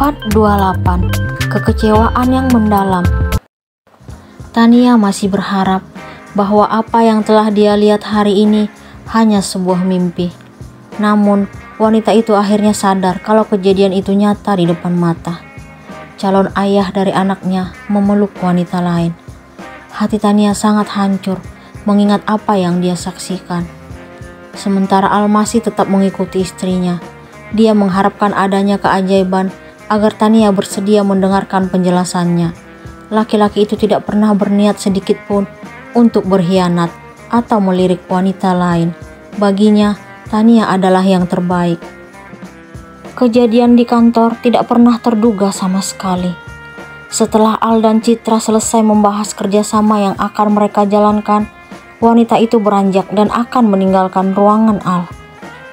428. Kekecewaan yang mendalam. Tania masih berharap bahwa apa yang telah dia lihat hari ini hanya sebuah mimpi. Namun, wanita itu akhirnya sadar kalau kejadian itu nyata di depan mata. Calon ayah dari anaknya memeluk wanita lain. Hati Tania sangat hancur mengingat apa yang dia saksikan. Sementara Al masih tetap mengikuti istrinya. Dia mengharapkan adanya keajaiban agar Tania bersedia mendengarkan penjelasannya. Laki-laki itu tidak pernah berniat sedikit pun untuk berkhianat atau melirik wanita lain. Baginya, Tania adalah yang terbaik. Kejadian di kantor tidak pernah terduga sama sekali. Setelah Al dan Citra selesai membahas kerjasama yang akan mereka jalankan, wanita itu beranjak dan akan meninggalkan ruangan Al.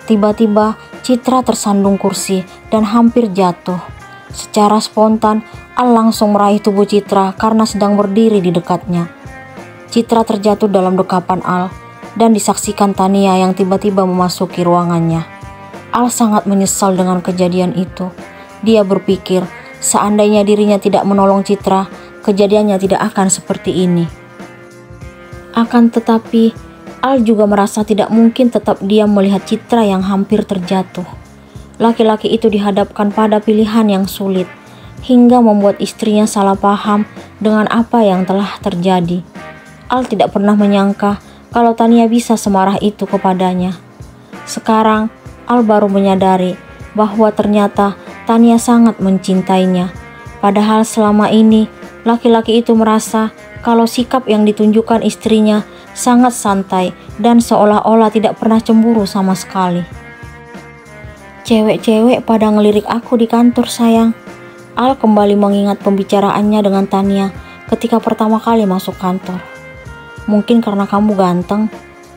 Tiba-tiba, Citra tersandung kursi dan hampir jatuh. Secara spontan, Al langsung meraih tubuh Citra karena sedang berdiri di dekatnya. Citra terjatuh dalam dekapan Al dan disaksikan Tania yang tiba-tiba memasuki ruangannya. Al sangat menyesal dengan kejadian itu. Dia berpikir, seandainya dirinya tidak menolong Citra, kejadiannya tidak akan seperti ini. Akan tetapi, Al juga merasa tidak mungkin tetap diam melihat Citra yang hampir terjatuh. Laki-laki itu dihadapkan pada pilihan yang sulit, hingga membuat istrinya salah paham dengan apa yang telah terjadi. Al tidak pernah menyangka kalau Tania bisa semarah itu kepadanya. Sekarang, Al baru menyadari bahwa ternyata Tania sangat mencintainya. Padahal selama ini, laki-laki itu merasa kalau sikap yang ditunjukkan istrinya sangat santai dan seolah-olah tidak pernah cemburu sama sekali. "Cewek-cewek pada ngelirik aku di kantor, sayang." Al kembali mengingat pembicaraannya dengan Tania ketika pertama kali masuk kantor. "Mungkin karena kamu ganteng."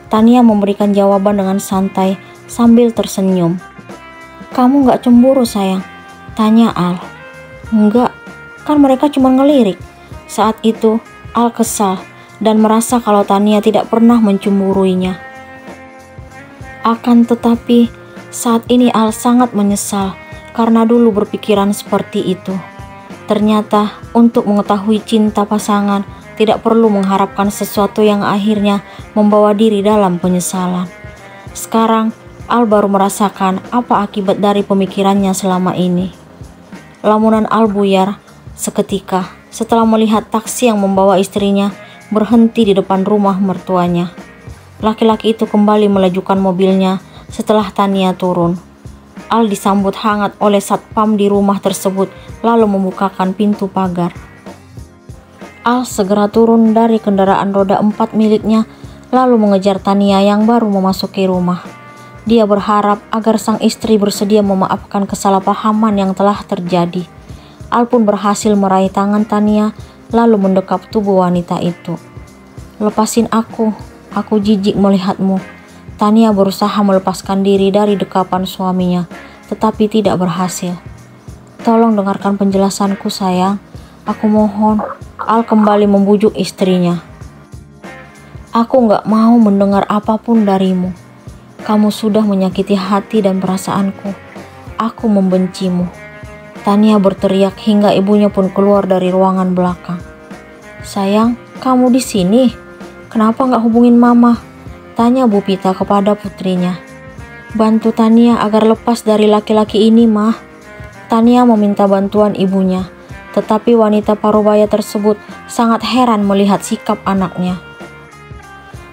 Tania memberikan jawaban dengan santai sambil tersenyum. "Kamu gak cemburu, sayang?" tanya Al. "Enggak, kan mereka cuma ngelirik." Saat itu, Al kesal dan merasa kalau Tania tidak pernah mencemburuinya. Akan tetapi, saat ini Al sangat menyesal karena dulu berpikiran seperti itu. Ternyata untuk mengetahui cinta pasangan tidak perlu mengharapkan sesuatu yang akhirnya membawa diri dalam penyesalan. Sekarang Al baru merasakan apa akibat dari pemikirannya selama ini. Lamunan Al buyar seketika setelah melihat taksi yang membawa istrinya berhenti di depan rumah mertuanya. Laki-laki itu kembali melajukan mobilnya setelah Tania turun. Al disambut hangat oleh satpam di rumah tersebut lalu membukakan pintu pagar. Al segera turun dari kendaraan roda 4 miliknya lalu mengejar Tania yang baru memasuki rumah. Dia berharap agar sang istri bersedia memaafkan kesalahpahaman yang telah terjadi. Al pun berhasil meraih tangan Tania lalu mendekap tubuh wanita itu. "Lepasin aku jijik melihatmu." Tania berusaha melepaskan diri dari dekapan suaminya, tetapi tidak berhasil. "Tolong dengarkan penjelasanku, sayang. Aku mohon." Al kembali membujuk istrinya. "Aku gak mau mendengar apapun darimu. Kamu sudah menyakiti hati dan perasaanku. Aku membencimu." Tania berteriak hingga ibunya pun keluar dari ruangan belakang. "Sayang, kamu di sini? Kenapa gak hubungin mama?" tanya Bu Pita kepada putrinya. "Bantu Tania agar lepas dari laki-laki ini, Mah." Tania meminta bantuan ibunya, tetapi wanita parubaya tersebut sangat heran melihat sikap anaknya.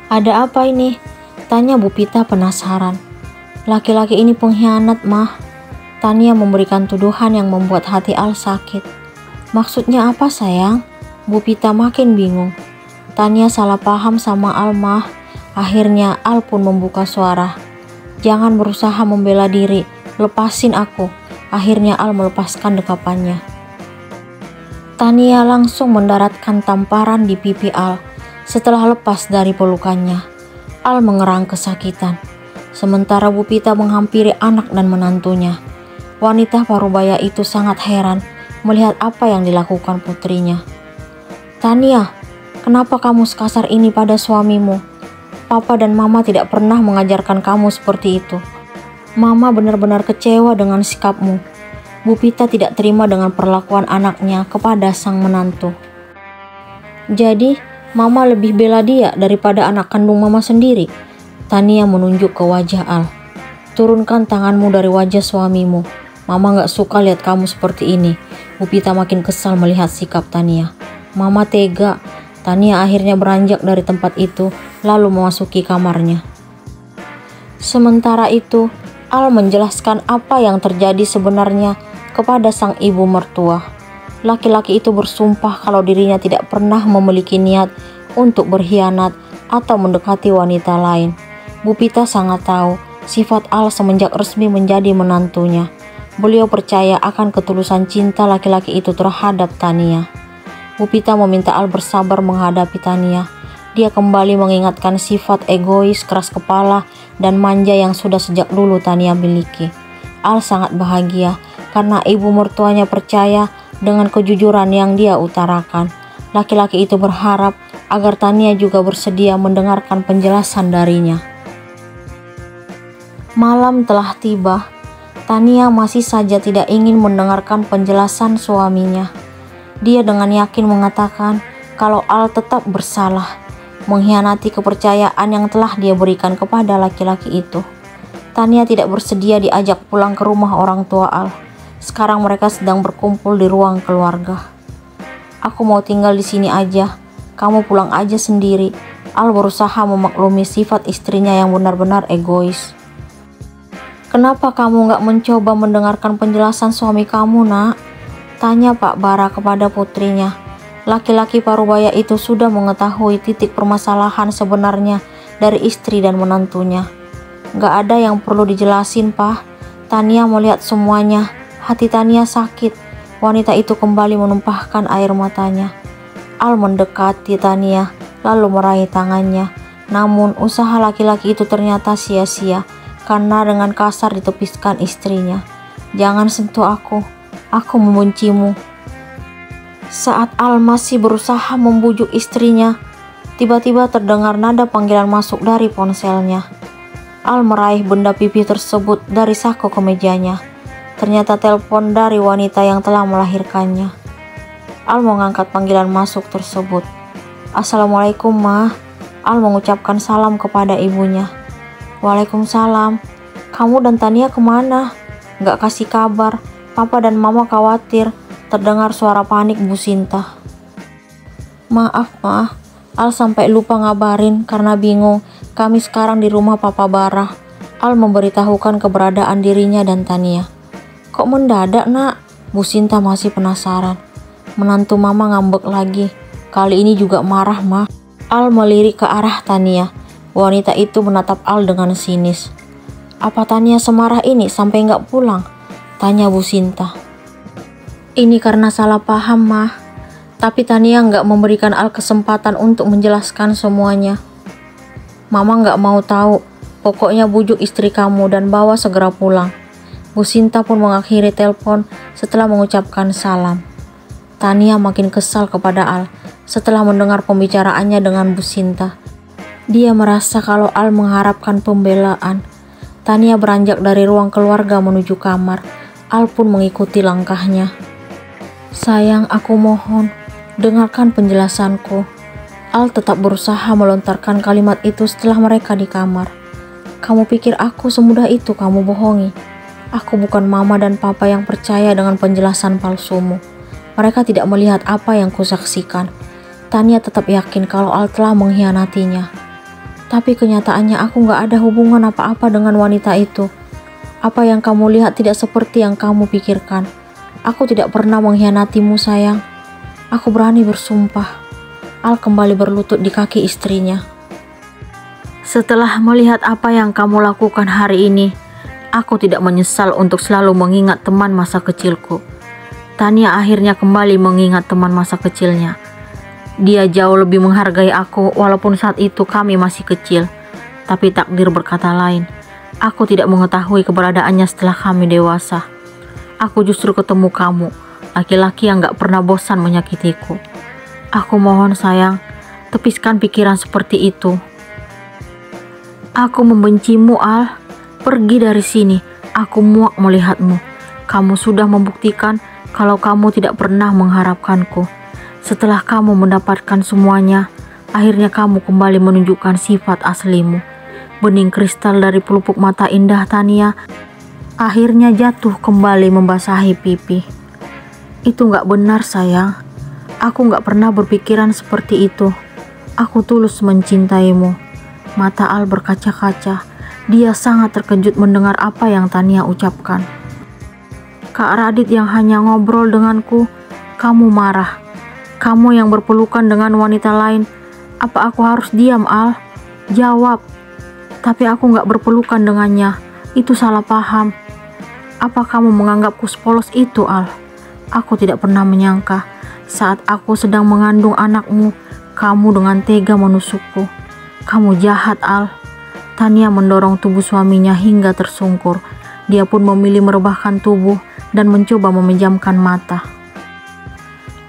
"Ada apa ini?" tanya Bu Pita penasaran. "Laki-laki ini pengkhianat, Mah." Tania memberikan tuduhan yang membuat hati Al sakit. "Maksudnya apa, sayang?" Bu Pita makin bingung. Tania salah paham sama Al, Mah. Akhirnya Al pun membuka suara. "Jangan berusaha membela diri, lepasin aku." Akhirnya Al melepaskan dekapannya. Tania langsung mendaratkan tamparan di pipi Al. Setelah lepas dari pelukannya, Al mengerang kesakitan. Sementara Bu Pita menghampiri anak dan menantunya. Wanita parubaya itu sangat heran melihat apa yang dilakukan putrinya. "Tania, kenapa kamu sekasar ini pada suamimu? Papa dan Mama tidak pernah mengajarkan kamu seperti itu. Mama benar-benar kecewa dengan sikapmu." Bu Pita tidak terima dengan perlakuan anaknya kepada sang menantu. Jadi, Mama lebih bela dia daripada anak kandung Mama sendiri. Tania menunjuk ke wajah Al. Turunkan tanganmu dari wajah suamimu. Mama gak suka lihat kamu seperti ini. Bu Pita makin kesal melihat sikap Tania. Mama tega. Tania akhirnya beranjak dari tempat itu lalu memasuki kamarnya. Sementara itu, Al menjelaskan apa yang terjadi sebenarnya kepada sang ibu mertua. Laki-laki itu bersumpah kalau dirinya tidak pernah memiliki niat untuk berkhianat atau mendekati wanita lain. Bu Pita sangat tahu sifat Al semenjak resmi menjadi menantunya. Beliau percaya akan ketulusan cinta laki-laki itu terhadap Tania. Bu Pita meminta Al bersabar menghadapi Tania. Dia kembali mengingatkan sifat egois, keras kepala, dan manja yang sudah sejak dulu Tania miliki. Al sangat bahagia karena ibu mertuanya percaya dengan kejujuran yang dia utarakan. Laki-laki itu berharap agar Tania juga bersedia mendengarkan penjelasan darinya. Malam telah tiba. Tania masih saja tidak ingin mendengarkan penjelasan suaminya. Dia dengan yakin mengatakan kalau Al tetap bersalah, mengkhianati kepercayaan yang telah dia berikan kepada laki-laki itu. Tania tidak bersedia diajak pulang ke rumah orang tua Al. Sekarang mereka sedang berkumpul di ruang keluarga. Aku mau tinggal di sini aja. Kamu pulang aja sendiri. Al berusaha memaklumi sifat istrinya yang benar-benar egois. Kenapa kamu gak mencoba mendengarkan penjelasan suami kamu, nak? Tanya Pak Bara kepada putrinya. Laki-laki parubaya itu sudah mengetahui titik permasalahan sebenarnya dari istri dan menantunya. Gak ada yang perlu dijelasin, Pak. Tania melihat semuanya. Hati Tania sakit. Wanita itu kembali menumpahkan air matanya. Al mendekati Tania, lalu meraih tangannya. Namun usaha laki-laki itu ternyata sia-sia, karena dengan kasar ditepiskan istrinya. Jangan sentuh aku membencimu. Saat Al masih berusaha membujuk istrinya, tiba-tiba terdengar nada panggilan masuk dari ponselnya. Al meraih benda pipih tersebut dari saku kemejanya. Ternyata telepon dari wanita yang telah melahirkannya. Al mengangkat panggilan masuk tersebut. Assalamualaikum, Ma. Al mengucapkan salam kepada ibunya. Waalaikumsalam. Kamu dan Tania kemana? Gak kasih kabar. Papa dan Mama khawatir. Terdengar suara panik Bu Sinta. Maaf, Ma. Al sampai lupa ngabarin karena bingung. Kami sekarang di rumah Papa Bara. Al memberitahukan keberadaan dirinya dan Tania. Kok mendadak, nak? Bu Sinta masih penasaran. Menantu Mama ngambek lagi. Kali ini juga marah, Ma. Al melirik ke arah Tania. Wanita itu menatap Al dengan sinis. Apa Tania semarah ini sampai nggak pulang? Tanya Bu Sinta. Ini karena salah paham, Ma. Tapi Tania nggak memberikan Al kesempatan untuk menjelaskan semuanya. Mama nggak mau tahu. Pokoknya bujuk istri kamu dan bawa segera pulang. Bu Sinta pun mengakhiri telepon setelah mengucapkan salam. Tania makin kesal kepada Al setelah mendengar pembicaraannya dengan Bu Sinta. Dia merasa kalau Al mengharapkan pembelaan. Tania beranjak dari ruang keluarga menuju kamar. Al pun mengikuti langkahnya. Sayang, aku mohon, dengarkan penjelasanku. Al tetap berusaha melontarkan kalimat itu setelah mereka di kamar. Kamu pikir aku semudah itu kamu bohongi? Aku bukan Mama dan Papa yang percaya dengan penjelasan palsumu. Mereka tidak melihat apa yang kusaksikan. Tania tetap yakin kalau Al telah mengkhianatinya. Tapi kenyataannya aku gak ada hubungan apa-apa dengan wanita itu. Apa yang kamu lihat tidak seperti yang kamu pikirkan. Aku tidak pernah mengkhianatimu, sayang. Aku berani bersumpah. Al kembali berlutut di kaki istrinya. Setelah melihat apa yang kamu lakukan hari ini, aku tidak menyesal untuk selalu mengingat teman masa kecilku. Tania akhirnya kembali mengingat teman masa kecilnya. Dia jauh lebih menghargai aku walaupun saat itu kami masih kecil. Tapi takdir berkata lain. Aku tidak mengetahui keberadaannya setelah kami dewasa. Aku justru ketemu kamu, laki-laki yang gak pernah bosan menyakitiku. Aku mohon sayang, tepiskan pikiran seperti itu. Aku membencimu, Al. Pergi dari sini, aku muak melihatmu. Kamu sudah membuktikan kalau kamu tidak pernah mengharapkanku. Setelah kamu mendapatkan semuanya, akhirnya kamu kembali menunjukkan sifat aslimu. Bening kristal dari pelupuk mata indah Tania akhirnya jatuh kembali membasahi pipi. Itu gak benar sayang. Aku gak pernah berpikiran seperti itu. Aku tulus mencintaimu. Mata Al berkaca-kaca. Dia sangat terkejut mendengar apa yang Tania ucapkan. Kak Radit yang hanya ngobrol denganku, kamu marah. Kamu yang berpelukan dengan wanita lain. Apa aku harus diam, Al? Jawab. Tapi aku gak berpelukan dengannya. Itu salah paham. Apa kamu menganggapku sepolos itu, Al? Aku tidak pernah menyangka saat aku sedang mengandung anakmu, kamu dengan tega menusukku. Kamu jahat, Al. Tania mendorong tubuh suaminya hingga tersungkur. Dia pun memilih merebahkan tubuh dan mencoba memejamkan mata.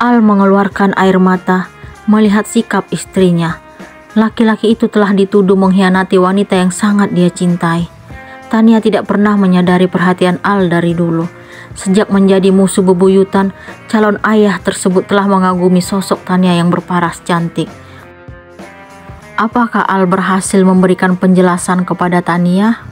Al mengeluarkan air mata melihat sikap istrinya. Laki-laki itu telah dituduh mengkhianati wanita yang sangat dia cintai. Tania tidak pernah menyadari perhatian Al dari dulu. Sejak menjadi musuh bebuyutan, calon ayah tersebut telah mengagumi sosok Tania yang berparas cantik. Apakah Al berhasil memberikan penjelasan kepada Tania?